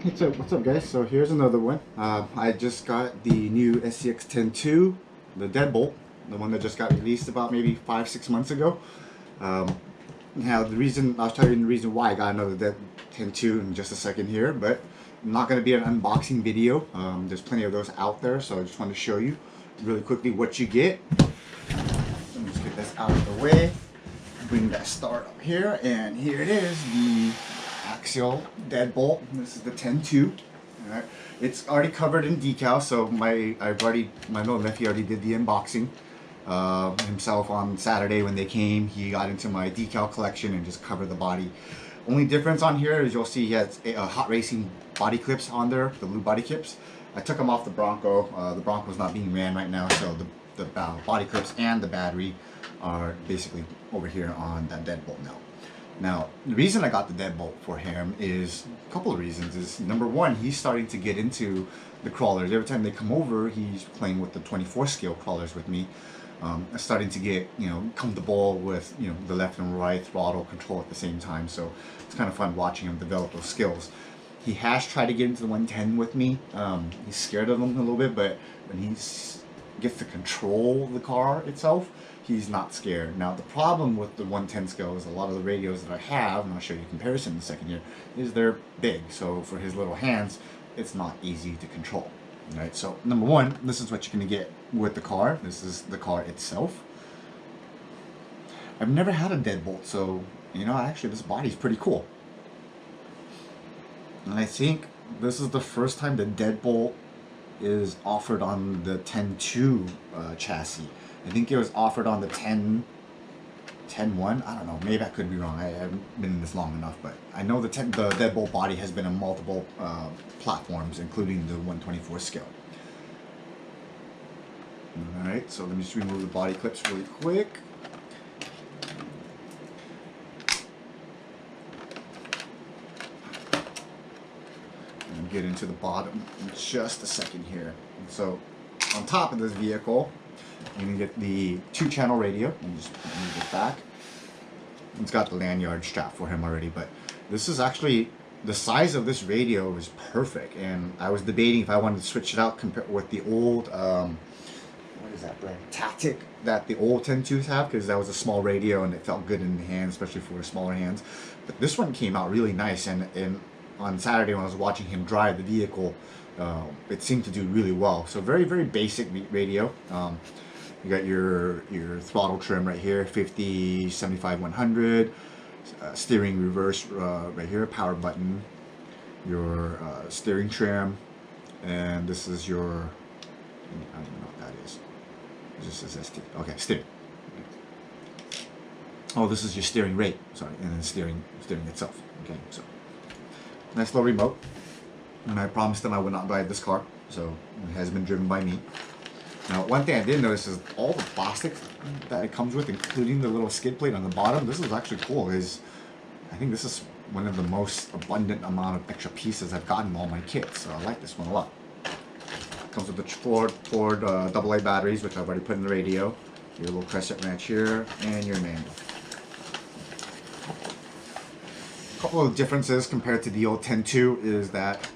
What's up guys? So here's another one. I just got the new SCX10ii, the Deadbolt, the one that just got released about maybe 5-6 months ago. Now I'll tell you the reason why I got another Dead10ii in just a second here, but I'm not going to be an unboxing video. There's plenty of those out there, so I just want to show you really quickly what you get. Let me just get this out of the way. Bring that start up here, and here it is, the Axial Deadbolt. This is the 10.2. Alright. It's already covered in decals, so my little nephew already did the unboxing himself on Saturday when they came. He got into my decal collection and just covered the body. Only difference on here is you'll see he has hot racing body clips on there, the blue body clips. I took them off the Bronco. The Bronco's not being ran right now, so the body clips and the battery are basically over here on that Deadbolt now. Now, the reason I got the Deadbolt for him is a couple of reasons. Is number one, he's starting to get into the crawlers. Every time they come over, he's playing with the 24 scale crawlers with me. Starting to get, comfortable with, the left and right throttle control at the same time. So it's kind of fun watching him develop those skills. He has tried to get into the 110 with me. He's scared of them a little bit, but when he gets to control the car itself, he's not scared. Now the problem with the 110 scale is a lot of the radios that I have, and I'll show you a comparison in a second here, is they're big. So for his little hands, it's not easy to control. Right? So number one, this is what you're going to get with the car. This is the car itself. I've never had a Deadbolt, so actually this body's pretty cool. And I think this is the first time the Deadbolt is offered on the 10.2 chassis. I think it was offered on the 10.1. I don't know. Maybe I could be wrong. I haven't been in this long enough, but I know the Deadbolt body has been on multiple platforms, including the 124 scale. All right. So let me just remove the body clips really quick. And get into the bottom in just a second here. And so on top of this vehicle, you're going to get the 2-channel radio. And just move it back. It's got the lanyard strap for him already, but this is actually, the size of this radio is perfect. And I was debating if I wanted to switch it out compared with the old, what is that brand? Tactic that the old 10.2s have, because that was a small radio and it felt good in the hands, especially for smaller hands. But this one came out really nice, and on Saturday when I was watching him drive the vehicle, it seemed to do really well. So very, very basic radio. You got your throttle trim right here, 50, 75, 100, steering reverse right here, power button, your steering trim, and this is your, I don't even know what that is. It just says ST. Okay, steering. Oh, this is your steering rate, sorry, and then steering itself. Okay, so nice little remote. And I promised them I would not buy this car, so it has been driven by me. Now, one thing I did notice is all the plastic that it comes with, including the little skid plate on the bottom. This is actually cool. I think this is one of the most abundant amount of extra pieces I've gotten in all my kits, so I like this one a lot. Comes with the Ford AA batteries, which I've already put in the radio. Your little crescent wrench here, and your manual. A couple of differences compared to the old 10.2 is that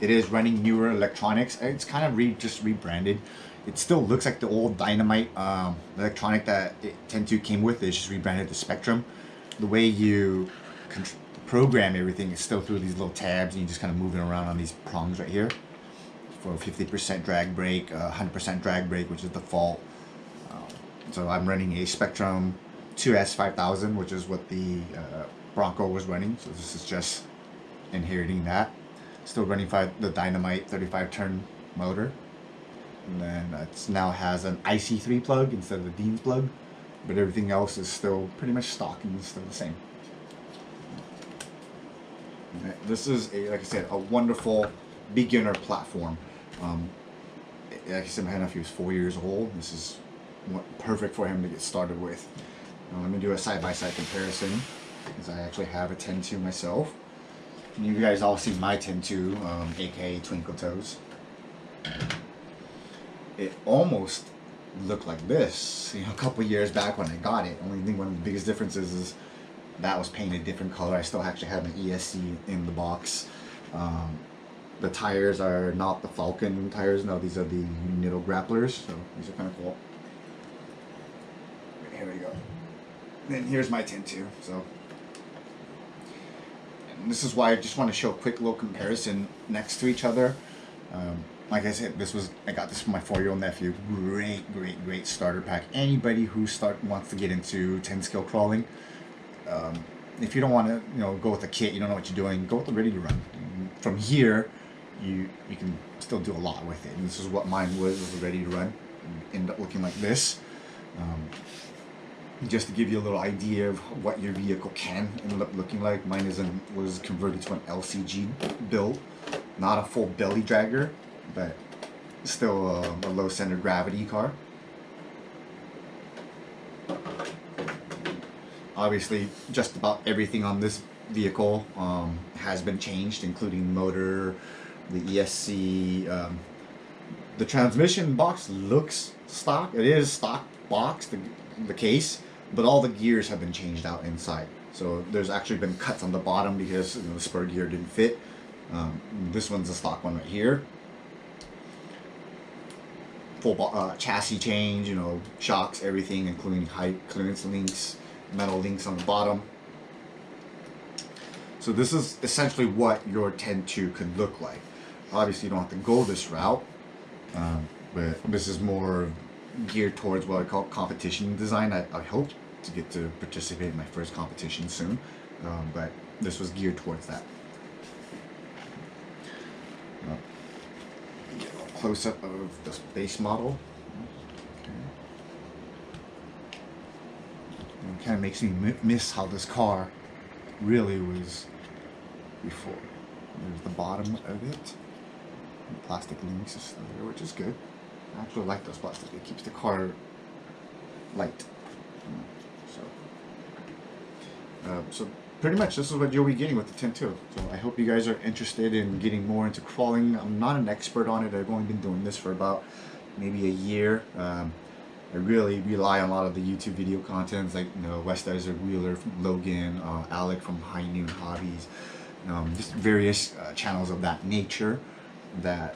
it is running newer electronics. It's kind of just rebranded. It still looks like the old Dynamite electronic that 10.2 came with. It's just rebranded to Spectrum. The way you program everything is still through these little tabs, and you just kind of move it around on these prongs right here for 50% drag brake, 100% drag brake, which is default. So I'm running a Spectrum 2S5000, which is what the Bronco was running. So this is just inheriting that. Still running the Dynamite 35 turn motor, and then it now has an IC3 plug instead of the Dean's plug, but everything else is still pretty much stock and still the same. Okay. This is like I said, a wonderful beginner platform. Like I said, my nephew is 4 years old. This is perfect for him to get started with. Now, let me do a side-by-side comparison, because I actually have a 10.2 myself. And you guys all see my 10.2, aka Twinkle Toes. It almost looked like this, a couple years back when I got it. Only thing, one of the biggest differences is that was painted a different color. I still actually have an ESC in the box. The tires are not the Falcon tires. No, these are the Unido grapplers. So these are kind of cool. Here we go. Then here's my 10.2. So, and this is why I just want to show a quick little comparison next to each other. Like I said, I got this from my 4-year-old nephew. Great starter pack. Anybody who wants to get into 10 scale crawling. If you don't want to, go with a kit, you don't know what you're doing, go with the ready to run. From here, you can still do a lot with it. And this is what mine was ready to run. It ended up looking like this. Just to give you a little idea of what your vehicle can end up looking like. Mine was converted to an LCG build, not a full belly dragger, but still a low center gravity car. Obviously, just about everything on this vehicle has been changed, including motor, the ESC. The transmission box looks stock. It is stock box, the case, but all the gears have been changed out inside. So there's actually been cuts on the bottom because the spur gear didn't fit. This one's a stock one right here. Full chassis change, shocks, everything, including high clearance links, metal links on the bottom. So this is essentially what your 10.2 could look like. Obviously, you don't have to go this route, but this is more geared towards what I call competition design. I hope to get to participate in my first competition soon, but this was geared towards that. Get a little close-up of the base model. It kind of makes me miss how this car really was before. There's the bottom of it. The plastic links is still there, which is good. I actually like those plastic. It keeps the car light. So pretty much this is what you'll be getting with the 10.2. So I hope you guys are interested in getting more into crawling. I'm not an expert on it. I've only been doing this for about maybe a year. I really rely on a lot of the YouTube video contents, like West Desert Wheeler from Logan, Alec from High Noon Hobbies, just various channels of that nature. That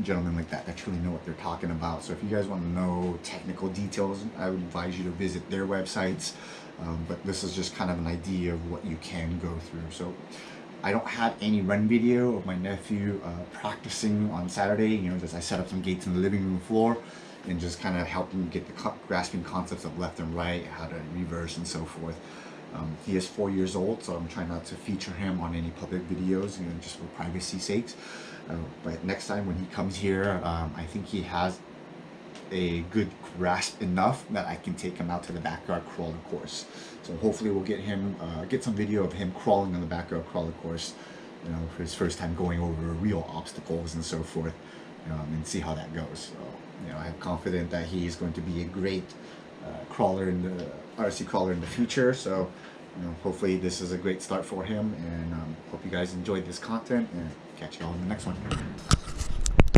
gentlemen like that truly know what they're talking about. So if you guys want to know technical details, I would advise you to visit their websites. But this is just kind of an idea of what you can go through. So I don't have any run video of my nephew practicing on Saturday. Just I set up some gates in the living room floor and just kind of help him get the grasping concepts of left and right, how to reverse and so forth. He is 4 years old, so I'm trying not to feature him on any public videos, just for privacy sakes. But next time when he comes here, I think he has a good grasp enough that I can take him out to the backyard crawler course. So hopefully we'll get some video of him crawling on the backyard crawler course, for his first time going over real obstacles and so forth, and see how that goes. So, I'm confident that he is going to be a great crawler in the RC crawler in the future. So, hopefully this is a great start for him, and hope you guys enjoyed this content, and catch you all in the next one.